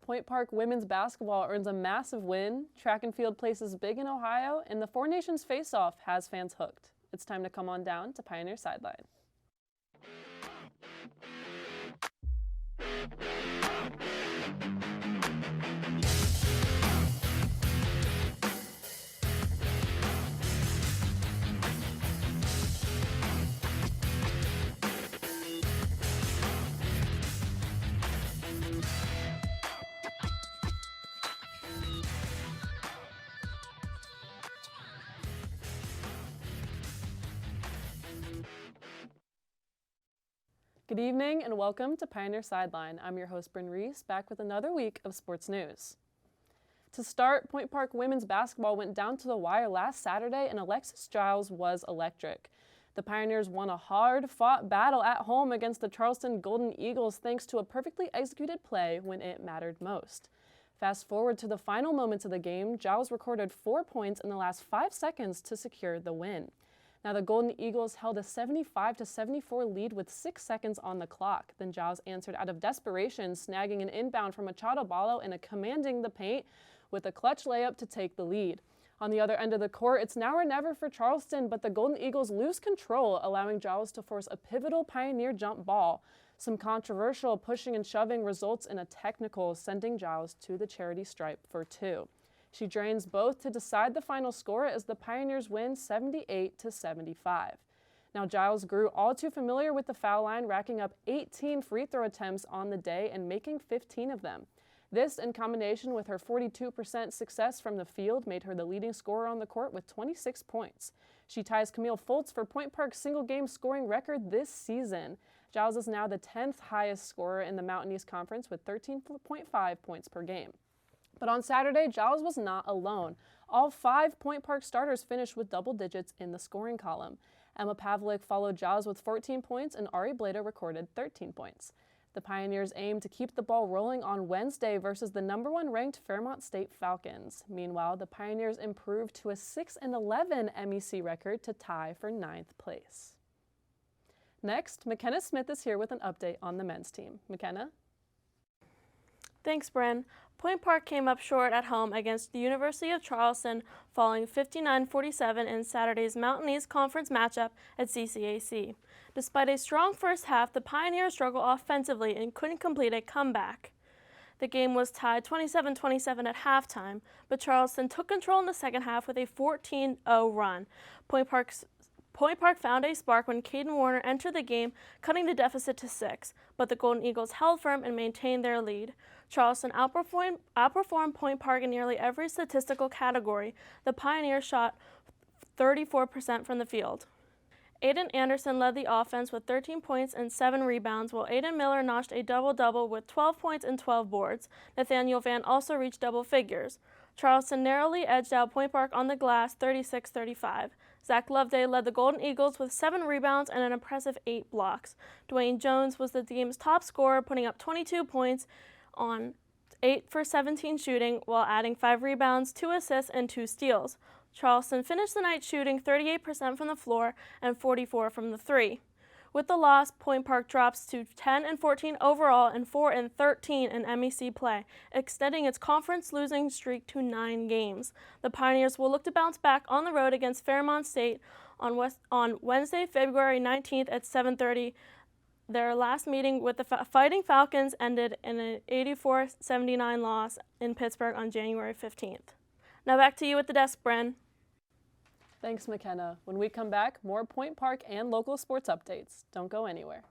Point Park women's basketball earns a massive win, track and field places big in Ohio, and the Four Nations face-off has fans hooked. It's time to come on down to Pioneer Sideline. Good evening and welcome to Pioneer Sideline. I'm your host, Bryn Reese, back with another week of sports news. To start, Point Park women's basketball went down to the wire last Saturday and Alexis Giles was electric. The Pioneers won a hard-fought battle at home against the Charleston Golden Eagles thanks to a perfectly executed play when it mattered most. Fast forward to the final moments of the game, Giles recorded 4 points in the last 5 seconds to secure the win. Now, the Golden Eagles held a 75-74 lead with 6 seconds on the clock. Then Giles answered out of desperation, snagging an inbound from Machado Ballo and commanding the paint with a clutch layup to take the lead. On the other end of the court, it's now or never for Charleston, but the Golden Eagles lose control, allowing Giles to force a pivotal Pioneer jump ball. Some controversial pushing and shoving results in a technical, sending Giles to the charity stripe for 2. She drains both to decide the final score as the Pioneers win 78-75. Now, Giles grew all too familiar with the foul line, racking up 18 free throw attempts on the day and making 15 of them. This, in combination with her 42% success from the field, made her the leading scorer on the court with 26 points. She ties Camille Foltz for Point Park's single-game scoring record this season. Giles is now the 10th highest scorer in the Mountain East Conference with 13.5 points per game. But on Saturday, Giles was not alone. All 5 Point Park starters finished with double digits in the scoring column. Emma Pavlik followed Giles with 14 points and Ari Bleda recorded 13 points. The Pioneers aim to keep the ball rolling on Wednesday versus the number 1 ranked Fairmont State Falcons. Meanwhile, the Pioneers improved to a 6-11 MEC record to tie for 9th place. Next, McKenna Smith is here with an update on the men's team. McKenna? Thanks, Bryn. Point Park came up short at home against the University of Charleston, falling 59-47 in Saturday's Mountain East Conference matchup at CCAC. Despite a strong first half, the Pioneers struggled offensively and couldn't complete a comeback. The game was tied 27-27 at halftime, but Charleston took control in the second half with a 14-0 run. Point Park found a spark when Caden Warner entered the game, cutting the deficit to 6, but the Golden Eagles held firm and maintained their lead. Charleston outperformed Point Park in nearly every statistical category. The Pioneers shot 34% from the field. Aiden Anderson led the offense with 13 points and 7 rebounds, while Aiden Miller notched a double-double with 12 points and 12 boards. Nathaniel Van also reached double figures. Charleston narrowly edged out Point Park on the glass 36-35. Zach Loveday led the Golden Eagles with 7 rebounds and an impressive 8 blocks. Dwayne Jones was the team's top scorer, putting up 22 points on 8 for 17 shooting while adding 5 rebounds, 2 assists, and 2 steals. Charleston finished the night shooting 38% from the floor and 44% from the 3. With the loss, Point Park drops to 10-14 overall and 4-13 in MEC play, extending its conference losing streak to 9 games. The Pioneers will look to bounce back on the road against Fairmont State on Wednesday, February 19th at 7:30. Their last meeting with the Fighting Falcons ended in an 84-79 loss in Pittsburgh on January 15th. Now back to you at the desk, Bryn. Thanks, McKenna. When we come back, more Point Park and local sports updates. Don't go anywhere.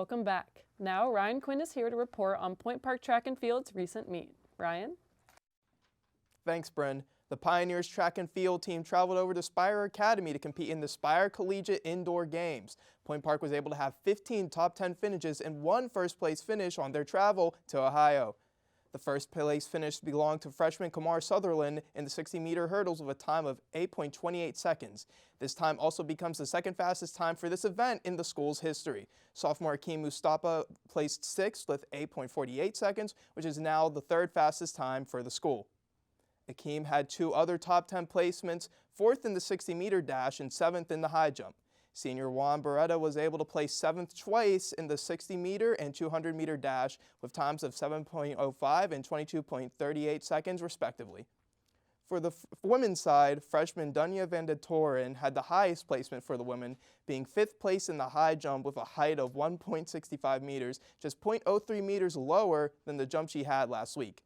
Welcome back. Now, Ryan Quinn is here to report on Point Park Track and Field's recent meet. Ryan? Thanks, Bren. The Pioneers track and field team traveled over to Spire Academy to compete in the Spire Collegiate Indoor Games. Point Park was able to have 15 top 10 finishes and one first-place finish on their travel to Ohio. The first-place finish belonged to freshman Kamar Sutherland in the 60-meter hurdles with a time of 8.28 seconds. This time also becomes the second fastest time for this event in the school's history. Sophomore Akeem Mustafa placed sixth with 8.48 seconds, which is now the third fastest time for the school. Akeem had two other top 10 placements, fourth in the 60-meter dash and seventh in the high jump. Senior Juan Beretta was able to place seventh twice in the 60-meter and 200-meter dash with times of 7.05 and 22.38 seconds, respectively. For the women's side, freshman Dunya van de Toren had the highest placement for the women, being fifth place in the high jump with a height of 1.65 meters, just 0.03 meters lower than the jump she had last week.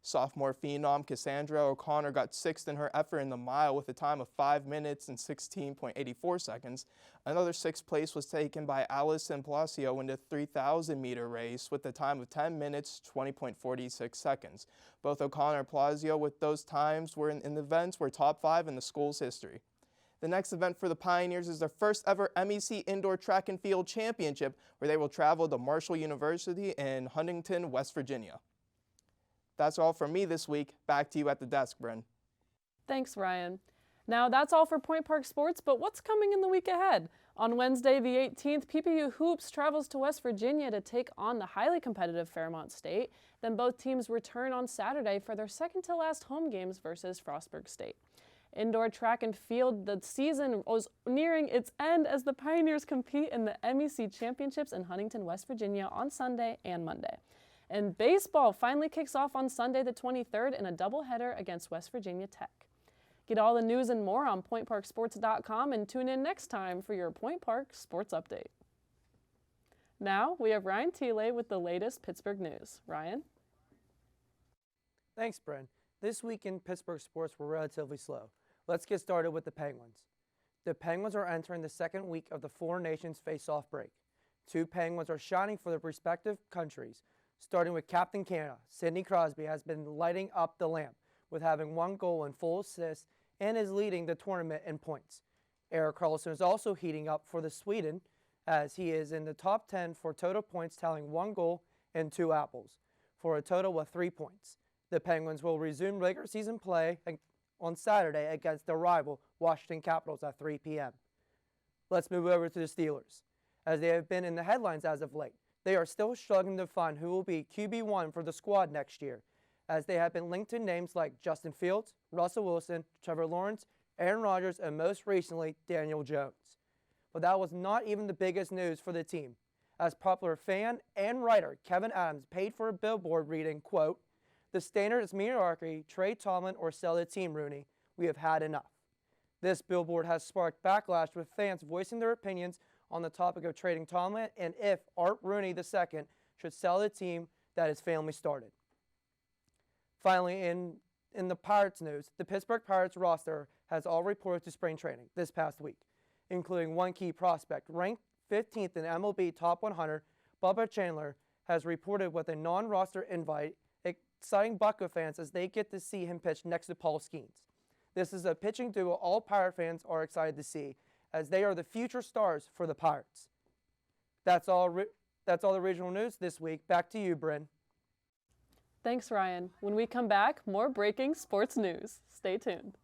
Sophomore phenom Cassandra O'Connor got sixth in her effort in the mile with a time of 5 minutes and 16.84 seconds. Another sixth place was taken by Allison Palacio in the 3,000-meter race with a time of 10 minutes, 20.46 seconds. Both O'Connor and Palacio with those times were in events were top 5 in the school's history. The next event for the Pioneers is their first ever MEC Indoor Track and Field Championship, where they will travel to Marshall University in Huntington, West Virginia. That's all from me this week. Back to you at the desk, Bryn. Thanks, Ryan. Now, that's all for Point Park Sports, but what's coming in the week ahead? On Wednesday, the 18th, PPU Hoops travels to West Virginia to take on the highly competitive Fairmont State. Then both teams return on Saturday for their second-to-last home games versus Frostburg State. Indoor track and field, the season was nearing its end as the Pioneers compete in the MEC Championships in Huntington, West Virginia on Sunday and Monday. And baseball finally kicks off on Sunday the 23rd in a doubleheader against West Virginia Tech. Get all the news and more on PointParkSports.com and tune in next time for your Point Park Sports Update. Now we have Ryan Thiele with the latest Pittsburgh news. Ryan? Thanks, Bren. This week in Pittsburgh sports were relatively slow. Let's get started with the Penguins. The Penguins are entering the second week of the Four Nations face-off break. Two Penguins are shining for their respective countries. Starting with Captain Canada, Sidney Crosby has been lighting up the lamp with having 1 goal and full assists and is leading the tournament in points. Erik Karlsson is also heating up for the Sweden as he is in the top 10 for total points, tallying 1 goal and 2 apples for a total of 3 points. The Penguins will resume regular season play on Saturday against their rival Washington Capitals at 3 p.m. Let's move over to the Steelers, as they have been in the headlines as of late. They are still struggling to find who will be QB1 for the squad next year, as they have been linked to names like Justin Fields, Russell Wilson, Trevor Lawrence, Aaron Rodgers, and most recently, Daniel Jones. But that was not even the biggest news for the team, as popular fan and writer Kevin Adams paid for a billboard reading, quote, "The standard is mediocrity, trade Tomlin or sell the team, Rooney. We have had enough." This billboard has sparked backlash with fans voicing their opinions on the topic of trading Tomlin and if Art Rooney II should sell the team that his family started. Finally, in the Pirates news, the Pittsburgh Pirates roster has all reported to spring training this past week, including one key prospect. Ranked 15th in MLB Top 100, Bubba Chandler has reported with a non-roster invite, exciting Bucco fans as they get to see him pitch next to Paul Skeens. This is a pitching duo all Pirate fans are excited to see, as they are the future stars for the Pirates. That's all the regional news this week. Back to you, Bryn. Thanks, Ryan. When we come back, more breaking sports news. Stay tuned.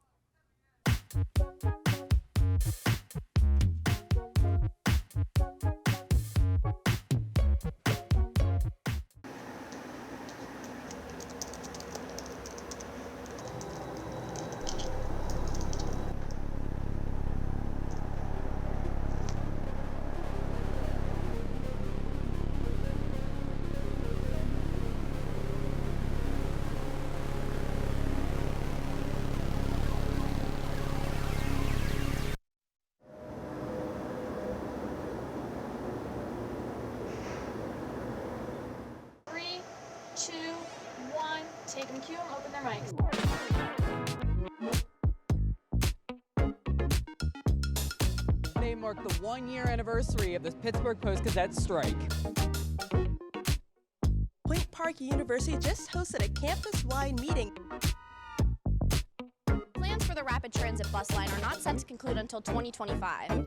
Take them cue and open their mics. Name mark the 1-year anniversary of the Pittsburgh Post-Gazette strike. Point Park University just hosted a campus-wide meeting. Plans for the rapid transit bus line are not set to conclude until 2025.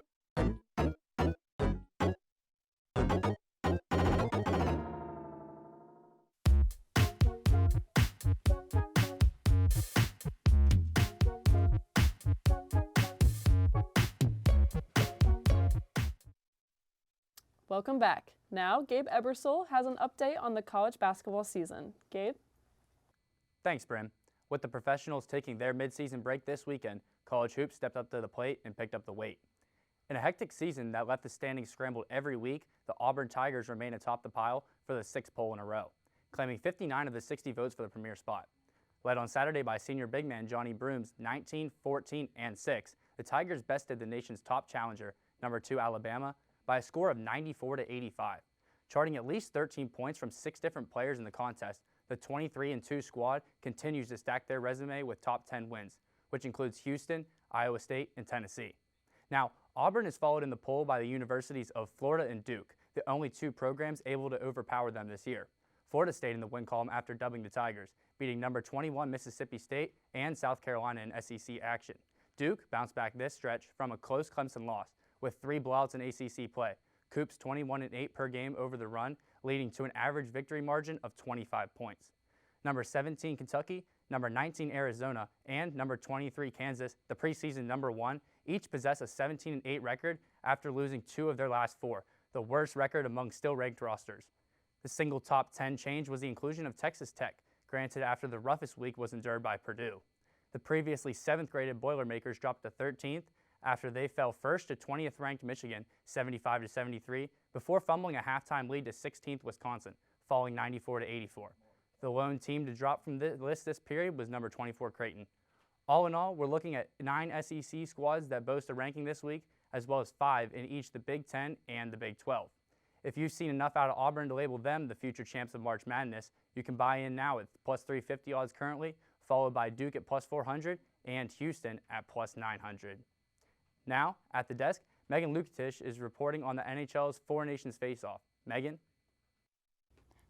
Welcome back. Now, Gabe Ebersol has an update on the college basketball season. Gabe? Thanks, Brim. With the professionals taking their midseason break this weekend, college hoops stepped up to the plate and picked up the weight. In a hectic season that left the standings scrambled every week, the Auburn Tigers remain atop the pile for the 6th poll in a row, claiming 59 of the 60 votes for the premier spot. Led on Saturday by senior big man Johnny Brooms 19, 14, and 6, the Tigers bested the nation's top challenger, number 2 Alabama, by a score of 94-85. Charting at least 13 points from 6 different players in the contest, the 23-2 squad continues to stack their resume with top 10 wins, which includes Houston, Iowa State, and Tennessee. Now, Auburn is followed in the poll by the universities of Florida and Duke, the only 2 programs able to overpower them this year. Florida stayed in the win column after dubbing the Tigers, beating number 21 Mississippi State and South Carolina in SEC action. Duke bounced back this stretch from a close Clemson loss, with 3 blowouts in ACC play. Coups 21-8 per game over the run, leading to an average victory margin of 25 points. Number 17 Kentucky, number 19 Arizona, and number 23 Kansas, the preseason number 1, each possess a 17-8 record after losing 2 of their last 4, the worst record among still-ranked rosters. The single top 10 change was the inclusion of Texas Tech, granted after the roughest week was endured by Purdue. The previously 7th-graded Boilermakers dropped to 13th, after they fell first to 20th-ranked Michigan, 75-73, before fumbling a halftime lead to 16th Wisconsin, falling 94-84. The lone team to drop from the list this period was number 24 Creighton. All in all, we're looking at 9 SEC squads that boast a ranking this week, as well as 5 in each the Big Ten and the Big 12. If you've seen enough out of Auburn to label them the future champs of March Madness, you can buy in now at plus 350 odds currently, followed by Duke at plus 400 and Houston at plus 900. Now, at the desk, Megan Lukatish is reporting on the NHL's Four Nations Face-Off. Megan?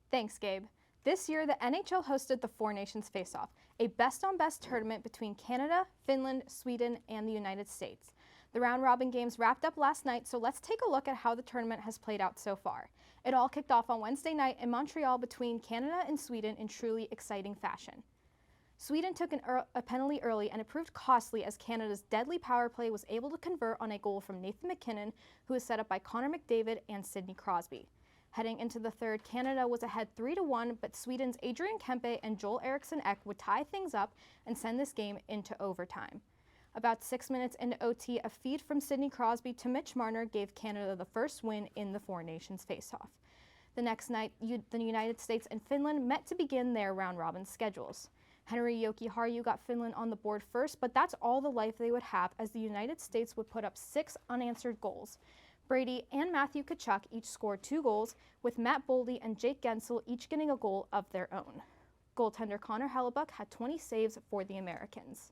Thanks, Gabe. This year, the NHL hosted the Four Nations Face-Off, a best-on-best tournament between Canada, Finland, Sweden, and the United States. The round-robin games wrapped up last night, so let's take a look at how the tournament has played out so far. It all kicked off on Wednesday night in Montreal between Canada and Sweden in truly exciting fashion. Sweden took a penalty early, and it proved costly as Canada's deadly power play was able to convert on a goal from Nathan MacKinnon, who was set up by Connor McDavid and Sidney Crosby. Heading into the third, Canada was ahead 3-1, but Sweden's Adrian Kempe and Joel Eriksson Ek would tie things up and send this game into overtime. About 6 minutes into OT, a feed from Sidney Crosby to Mitch Marner gave Canada the first win in the Four Nations face-off. The next night, the United States and Finland met to begin their round-robin schedules. Henri Jokiharju got Finland on the board first, but that's all the life they would have as the United States would put up 6 unanswered goals. Brady and Matthew Tkachuk each scored 2 goals, with Matt Boldy and Jake Gensel each getting a goal of their own. Goaltender Connor Hellebuck had 20 saves for the Americans.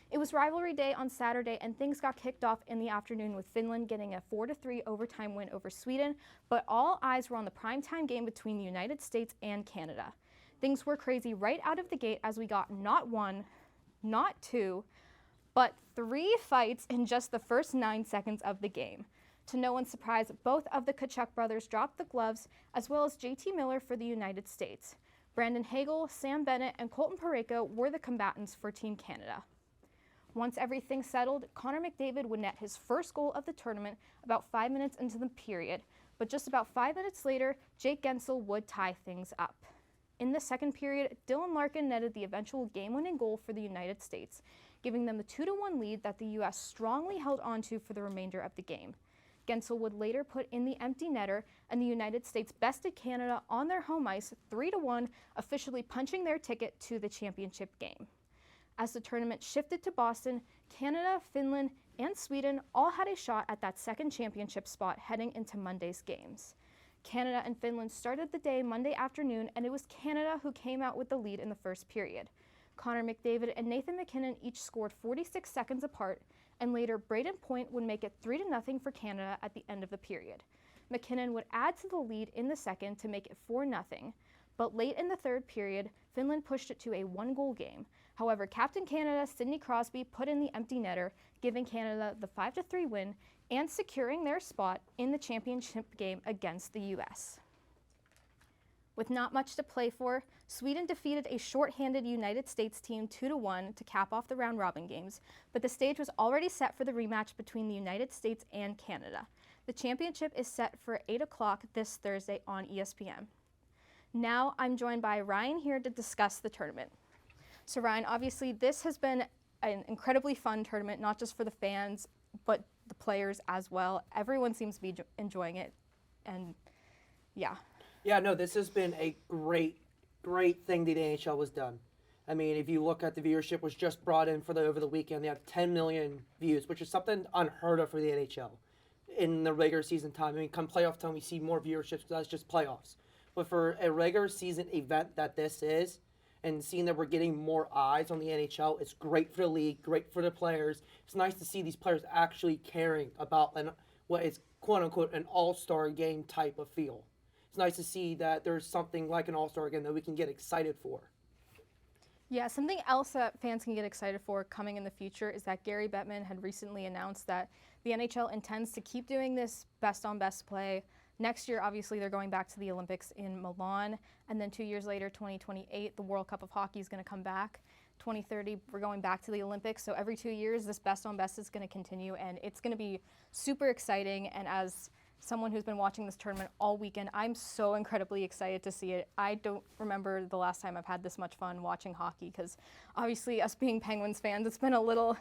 It was rivalry day on Saturday, and things got kicked off in the afternoon with Finland getting a 4-3 overtime win over Sweden, but all eyes were on the primetime game between the United States and Canada. Things were crazy right out of the gate as we got not 1, not 2, but 3 fights in just the first 9 seconds of the game. To no one's surprise, both of the Tkachuk brothers dropped the gloves, as well as JT Miller for the United States. Brandon Hagel, Sam Bennett, and Colton Parayko were the combatants for Team Canada. Once everything settled, Connor McDavid would net his first goal of the tournament about 5 minutes into the period, but just about 5 minutes later, Jake Gensel would tie things up. In the second period, Dylan Larkin netted the eventual game-winning goal for the United States, giving them the 2-1 lead that the U.S. strongly held onto for the remainder of the game. Gensel would later put in the empty netter, and the United States bested Canada on their home ice 3-1, officially punching their ticket to the championship game. As the tournament shifted to Boston, Canada, Finland, and Sweden all had a shot at that second championship spot heading into Monday's games. Canada and Finland started the day Monday afternoon, and it was Canada who came out with the lead in the first period. Connor McDavid and Nathan MacKinnon each scored 46 seconds apart, and later Braden Point would make it 3-0 for Canada at the end of the period. McKinnon would add to the lead in the second to make it 4-0, but late in the third period, Finland pushed it to a 1-goal game. However, Captain Canada Sidney Crosby put in the empty netter, giving Canada the 5-3 win and securing their spot in the championship game against the U.S. With not much to play for, Sweden defeated a shorthanded United States team 2-1 to cap off the round-robin games, but the stage was already set for the rematch between the United States and Canada. The championship is set for 8 o'clock this Thursday on ESPN. Now I'm joined by Ryan here to discuss the tournament. So Ryan, obviously this has been an incredibly fun tournament, not just for the fans, but the players as well. Everyone seems to be enjoying it, and yeah. Yeah, no, this has been a great thing that the NHL has done. I mean, if you look at the viewership was just brought in for over the weekend, they have 10 million views, which is something unheard of for the NHL in the regular season time. I mean, come playoff time, we see more viewerships because that's just playoffs. But for a regular season event that this is, and seeing that we're getting more eyes on the NHL, it's great for the league, great for the players. It's nice to see these players actually caring about what is quote-unquote an all-star game type of feel. It's nice to see that there's something like an all-star game that we can get excited for. Yeah, something else that fans can get excited for coming in the future is that Gary Bettman had recently announced that the NHL intends to keep doing this best-on-best play. Next year, obviously, they're going back to the Olympics in Milan, and then 2 years later, 2028, the World Cup of Hockey is going to come back. 2030, we're going back to the Olympics, so every 2 years, this best-on-best is going to continue, and it's going to be super exciting, and as someone who's been watching this tournament all weekend, I'm so incredibly excited to see it. I don't remember the last time I've had this much fun watching hockey, because obviously, us being Penguins fans, it's been a little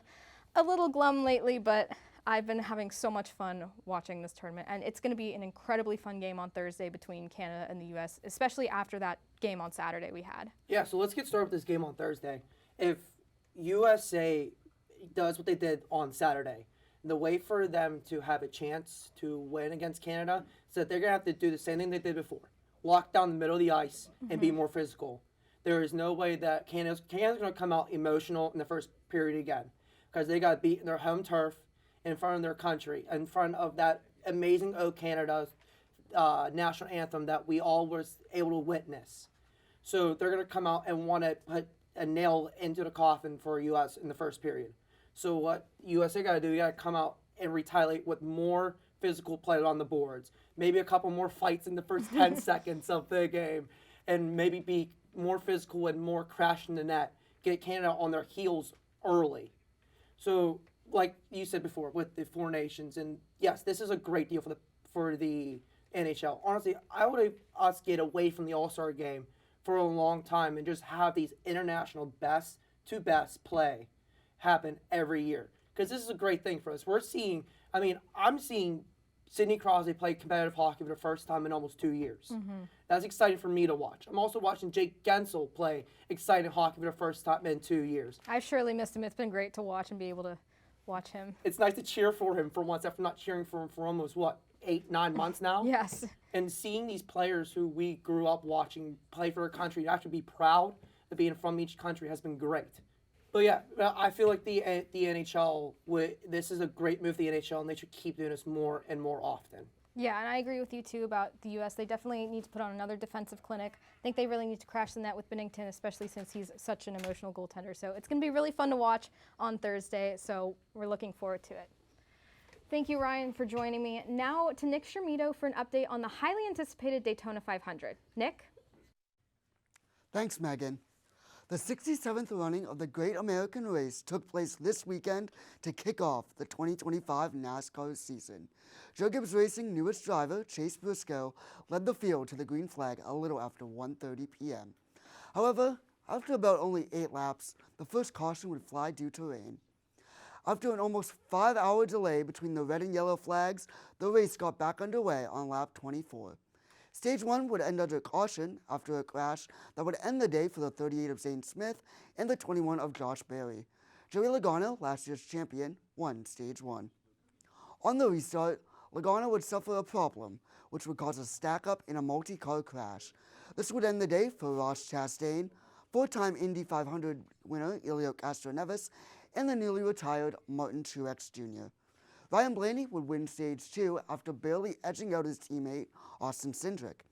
glum lately, but I've been having so much fun watching this tournament, and it's going to be an incredibly fun game on Thursday between Canada and the U.S., especially after that game on Saturday we had. Yeah, so let's get started with this game on Thursday. If USA does what they did on Saturday, the way for them to have a chance to win against Canada is that they're going to have to do the same thing they did before, lock down the middle of the ice and be more physical. There is no way that Canada's going to come out emotional in the first period again, because they got beat in their home turf, in front of their country, in front of that amazing O Canada national anthem that we all was able to witness. So they're going to come out and want to put a nail into the coffin for U.S. in the first period. So what USA got to do, you got to come out and retaliate with more physical play on the boards. Maybe a couple more fights in the first 10 seconds of the game, and maybe be more physical and more crash in the net. Get Canada on their heels early. So, like you said before, with the four nations, and yes, this is a great deal for the NHL. Honestly, I would have us get away from the All-Star game for a long time and just have these international best to best play happen every year, because this is a great thing for us. I'm seeing Sidney Crosby play competitive hockey for the first time in almost 2 years. That's exciting for me to watch. I'm also watching Jake Gensel play exciting hockey for the first time in 2 years. I've surely missed him. It's been great to watch and be able to watch him. It's nice to cheer for him for once after not cheering for him for almost, 8-9 months now? Yes. And seeing these players who we grew up watching play for a country, actually be proud of being from each country, has been great. But yeah, I feel like the NHL, this is a great move for the NHL, and they should keep doing this more and more often. Yeah, and I agree with you too about the U.S. They definitely need to put on another defensive clinic. I think they really need to crash the net with Binnington, especially since he's such an emotional goaltender. So it's going to be really fun to watch on Thursday, so we're looking forward to it. Thank you, Ryan, for joining me. Now to Nick Shermito for an update on the highly anticipated Daytona 500. Nick? Thanks, Megan. The 67th running of the Great American Race took place this weekend to kick off the 2025 NASCAR season. Joe Gibbs Racing newest driver, Chase Briscoe, led the field to the green flag a little after 1:30 p.m. However, after about only 8 laps, the first caution would fly due to rain. After an almost 5-hour delay between the red and yellow flags, the race got back underway on lap 24. Stage 1 would end under caution after a crash that would end the day for the 38 of Zane Smith and the 21 of Josh Berry. Joey Logano, last year's champion, won Stage 1. On the restart, Logano would suffer a problem, which would cause a stack-up in a multi-car crash. This would end the day for Ross Chastain, 4-time Indy 500 winner Elio Castroneves, and the newly retired Martin Truex Jr. Ryan Blaney would win stage 2 after barely edging out his teammate Austin Cindric.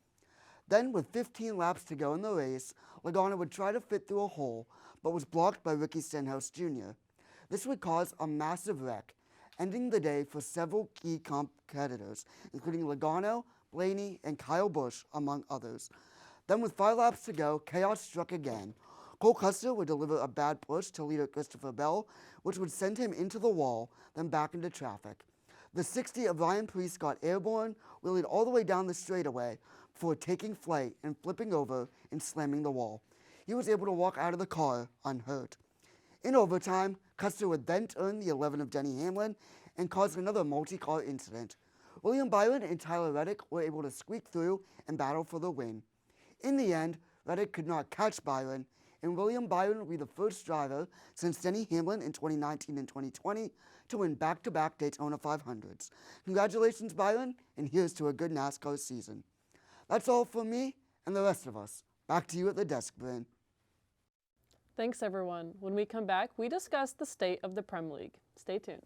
Then, with 15 laps to go in the race, Logano would try to fit through a hole, but was blocked by Ricky Stenhouse Jr. This would cause a massive wreck, ending the day for several key competitors, including Logano, Blaney, and Kyle Busch, among others. Then, with 5 laps to go, chaos struck again. Cole Custer would deliver a bad push to leader Christopher Bell, which would send him into the wall, then back into traffic. The 60 of Ryan Preece got airborne, wheeling all the way down the straightaway before taking flight and flipping over and slamming the wall. He was able to walk out of the car unhurt. In overtime, Custer would then turn the 11 of Denny Hamlin and cause another multi-car incident. William Byron and Tyler Reddick were able to squeak through and battle for the win. In the end, Reddick could not catch Byron, and William Byron will be the first driver since Denny Hamlin in 2019 and 2020 to win back-to-back Daytona 500s. Congratulations, Byron, and here's to a good NASCAR season. That's all from me and the rest of us. Back to you at the desk, Bryn. Thanks, everyone. When we come back, we discuss the state of the Prem League. Stay tuned.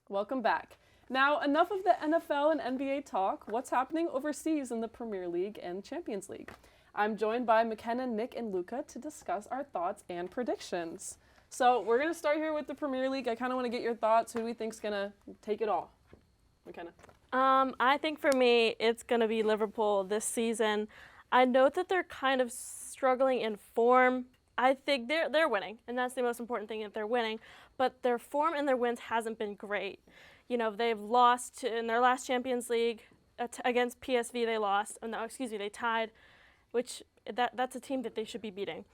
Welcome back. Now, enough of the NFL and NBA talk. What's happening overseas in the Premier League and Champions League? I'm joined by McKenna, Nick, and Luca to discuss our thoughts and predictions. So we're going to start here with the Premier League. I kind of want to get your thoughts. Who do we think's going to take it all? McKenna. I think for me, it's going to be Liverpool this season. I know that they're kind of struggling in form. I think they're winning, and that's the most important thing, that they're winning. But their form and their wins hasn't been great. You know, they've lost in their last Champions League against PSV. They lost. Oh, no, excuse me, they tied, which that's a team that they should be beating.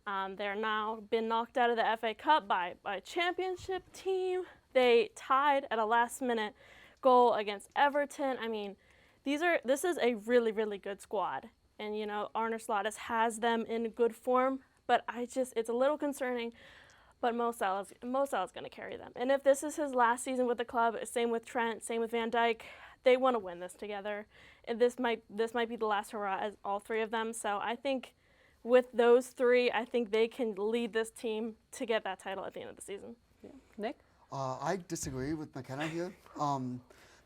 Mm-hmm. They're now been knocked out of the FA Cup by a championship team. They tied at a last-minute goal against Everton. I mean, this is a really, really good squad. And, you know, Arne Slot has them in good form, but it's a little concerning. But Mo Salah's going to carry them. And if this is his last season with the club, same with Trent, same with Van Dijk, they want to win this together. And this might be the last hurrah as all three of them. So I think with those three, I think they can lead this team to get that title at the end of the season. Yeah. Nick? I disagree with McKenna here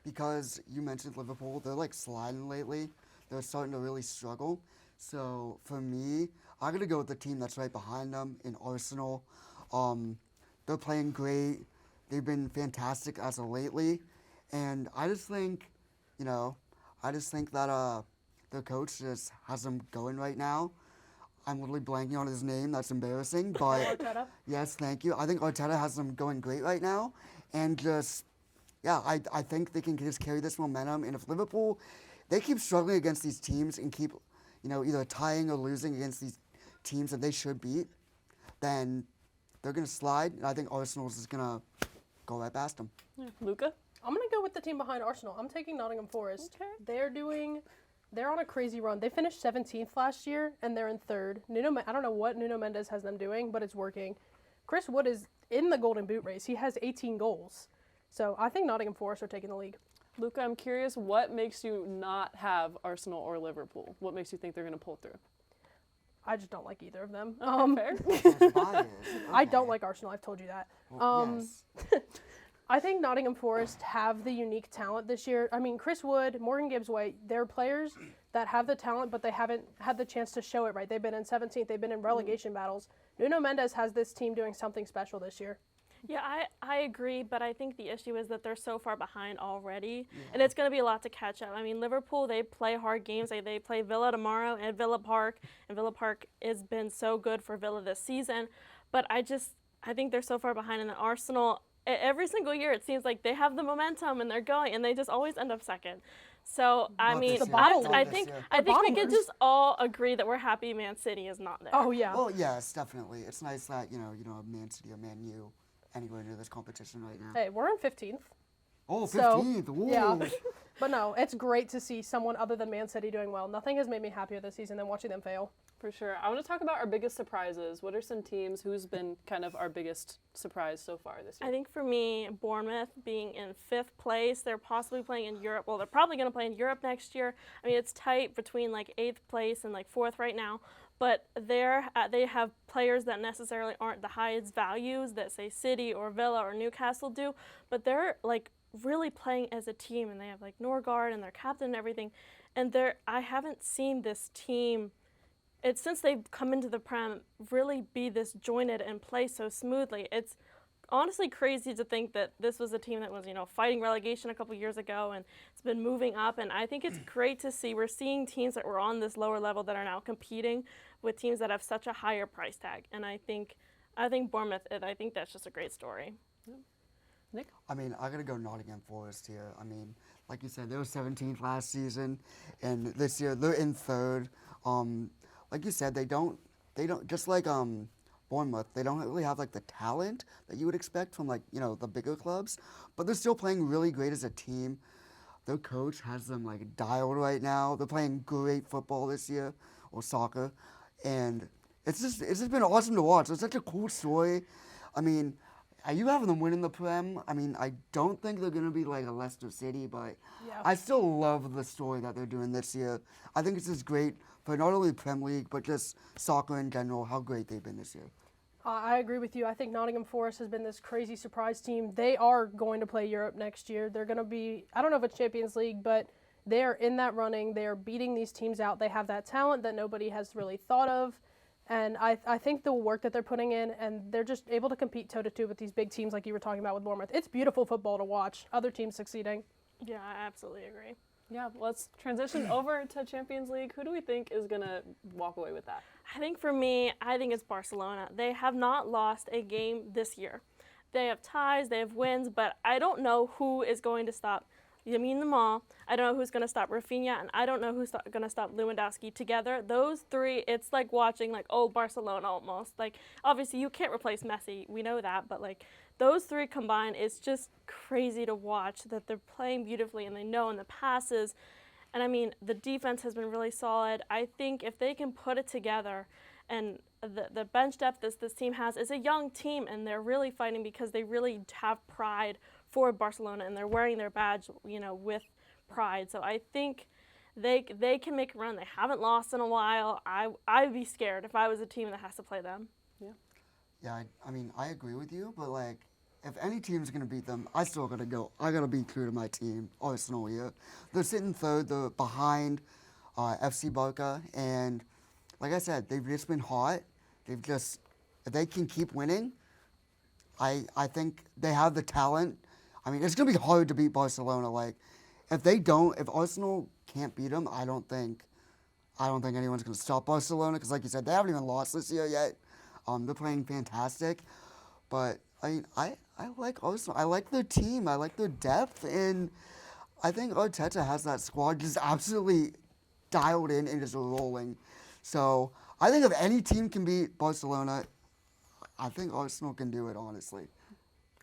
because you mentioned Liverpool. They're like sliding lately. They're starting to really struggle. So for me, I'm going to go with the team that's right behind them in Arsenal. They're playing great. They've been fantastic as of lately. And I just think, that their coach just has them going right now. I'm literally blanking on his name. That's embarrassing. But Arteta? Yes, thank you. I think Arteta has them going great right now. And I think they can just carry this momentum. And if Liverpool, they keep struggling against these teams and keep, either tying or losing against these teams that they should beat, then they're going to slide. And I think Arsenal's is going to go right past them. Yeah. Luca? I'm going to go with the team behind Arsenal. I'm taking Nottingham Forest. Okay. They're doing they're on a crazy run. They finished 17th last year, and they're in third. I don't know what Nuno Mendes has them doing, but it's working. Chris Wood is in the Golden Boot race. He has 18 goals. So I think Nottingham Forest are taking the league. Luca, I'm curious, what makes you not have Arsenal or Liverpool? What makes you think they're going to pull through? I just don't like either of them. Fair. I don't like Arsenal. I've told you that. Yes. I think Nottingham Forest have the unique talent this year. I mean, Chris Wood, Morgan Gibbs-White, they're players that have the talent, but they haven't had the chance to show it, right? They've been in 17th. They've been in relegation battles. Nuno Mendes has this team doing something special this year. Yeah, I agree, but I think the issue is that they're so far behind already, and it's going to be a lot to catch up. I mean, Liverpool, they play hard games. They play Villa tomorrow at Villa Park, and Villa Park has been so good for Villa this season. But I think they're so far behind, and the Arsenal, every single year it seems like they have the momentum and they're going, and they just always end up second. So, I mean, I think we can just all agree that we're happy Man City is not there. Oh, yeah. Well, yes, definitely. It's nice that, you know, Man City or Man U anywhere near this competition right now. Hey, we're in 15th. Oh, 15th. So, yeah. But no, it's great to see someone other than Man City doing well. Nothing has made me happier this season than watching them fail. For sure. I want to talk about our biggest surprises. What are some teams who's been kind of our biggest surprise so far this year? I think for me, Bournemouth being in 5th place, they're possibly playing in Europe. Well, they're probably going to play in Europe next year. I mean, it's tight between like 8th place and like 4th right now. But they have players that necessarily aren't the highest values that, say, City or Villa or Newcastle do. But they're like really playing as a team, and they have like Norgard and their captain and everything. And I haven't seen this team, since they've come into the Prem, really be this jointed and play so smoothly. It's honestly crazy to think that this was a team that was, fighting relegation a couple years ago, and it's been moving up. And I think it's great to see. We're seeing teams that were on this lower level that are now competing with teams that have such a higher price tag. And I think Bournemouth, I think that's just a great story. Yeah. Nick? I mean, I got to go Nottingham Forest here. I mean, like you said, they were 17th last season, and this year they're in 3rd. Like you said, they don't just like Bournemouth, they don't really have like the talent that you would expect from like, the bigger clubs, but they're still playing really great as a team. Their coach has them like dialed right now. They're playing great football this year, or soccer, and it's just been awesome to watch. It's such a cool story. I mean, you having them winning the Prem, I mean, I don't think they're going to be like a Leicester City, but yeah. I still love the story that they're doing this year. I think it's just great for not only the Prem League, but just soccer in general, how great they've been this year. I agree with you. I think Nottingham Forest has been this crazy surprise team. They are going to play Europe next year. They're going to be, I don't know if it's Champions League, but they are in that running. They are beating these teams out. They have that talent that nobody has really thought of. And I think the work that they're putting in, and they're just able to compete toe-to-toe with these big teams like you were talking about with Bournemouth. It's beautiful football to watch, other teams succeeding. Yeah, I absolutely agree. Yeah, let's transition over to Champions League. Who do we think is going to walk away with that? I think for me, it's Barcelona. They have not lost a game this year. They have ties, they have wins, but I don't know who is going to stop Lamine Yamal. I don't know who's going to stop Rafinha, and I don't know who's going to stop Lewandowski. Together, those three, it's like watching Barcelona almost. Like, obviously you can't replace Messi, we know that, but like those three combined, it's just crazy to watch that they're playing beautifully and they know in the passes. And I mean, the defense has been really solid. I think if they can put it together, and the bench depth this team has is a young team, and they're really fighting because they really have pride for Barcelona, and they're wearing their badge, with pride. So I think they can make a run. They haven't lost in a while. I'd be scared if I was a team that has to play them. Yeah. Yeah, I mean, I agree with you, but like, if any team's gonna beat them, I still gotta go. I gotta be true to my team, Arsenal here. They're sitting 3rd. They're behind FC Barca, and like I said, they've just been hot. If they can keep winning, I think they have the talent. I mean, it's gonna be hard to beat Barcelona. Like, if Arsenal can't beat them, I don't think anyone's gonna stop Barcelona, because like you said, they haven't even lost this year yet. They're playing fantastic, but I mean, I like Arsenal. I like their team. I like their depth, and I think Arteta has that squad just absolutely dialed in and just rolling. So I think if any team can beat Barcelona, I think Arsenal can do it, honestly.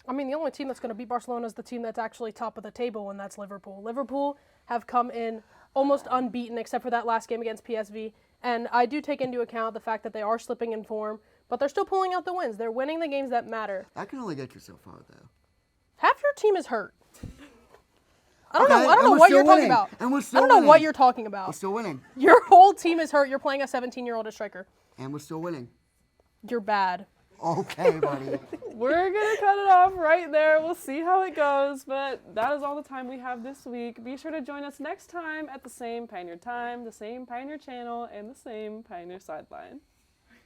I mean, the only team that's going to beat Barcelona is the team that's actually top of the table, and that's Liverpool. Liverpool have come in almost unbeaten except for that last game against PSV. And I do take into account the fact that they are slipping in form, but they're still pulling out the wins. They're winning the games that matter. That can only get you so far, though. Half your team is hurt. I don't Okay, know. I don't and know we're what still you're talking winning. about. And we're I still don't know what winning. you're talking about. We're still winning. Your whole team is hurt. You're playing a 17-year-old as striker. And we're still winning. You're bad. Okay, buddy. We're going to cut it off right there. We'll see how it goes, but that is all the time we have this week. Be sure to join us next time at the same Pioneer time, the same Pioneer channel, and the same Pioneer Sideline.